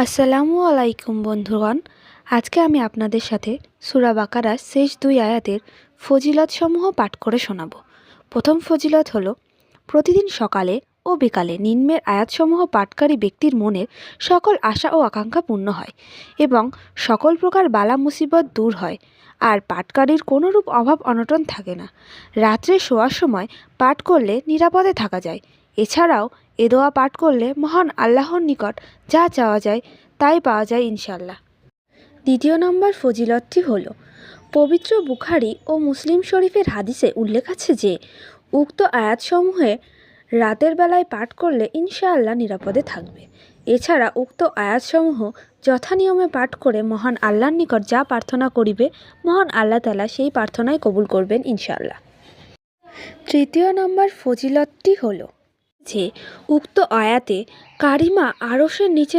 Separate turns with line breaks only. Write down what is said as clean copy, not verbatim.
আসসালামু আলাইকুম বন্ধুগণ। আজকে আমি আপনাদের সাথে সূরা বাকারার শেষ 2 আয়াতের ফজিলতসমূহ পাঠ করে শোনাব। প্রথম ফজিলত হলো, প্রতিদিন সকালে ও বিকালে নিম্নের আয়াতসমূহ পাঠকারী ব্যক্তির মনের সকল আশা ও আকাঙ্ক্ষা পূর্ণ হয় এবং সকল প্রকার বালা মুসিবত দূর হয়, আর পাঠকারীর কোনোরূপ অভাব অনটন থাকে না। রাত্রে শোয়ার সময় পাঠ করলে নিরাপদে থাকা যায়। এছাড়াও এ দোয়া পাঠ করলে মহান আল্লাহর নিকট যা চাওয়া যায় তাই পাওয়া যায় ইনশাআল্লাহ। দ্বিতীয় নম্বর ফজিলতটি হল, পবিত্র বুখারী ও মুসলিম শরীফের হাদিসে উল্লেখ আছে যে উক্ত আয়াতসমূহে রাতের বেলায় পাঠ করলে ইনশাআল্লাহ নিরাপদে থাকবে। এছাড়া উক্ত আয়াতসমূহ যথানিয়মে পাঠ করে মহান আল্লাহর নিকট যা প্রার্থনা করিবে, মহান আল্লাহ তাআলা সেই প্রার্থনাই কবুল করবেন ইনশাআল্লাহ। তৃতীয় নম্বর ফজিলতটি হল যে উক্ত আয়াতে কারিমা আরশের নিচে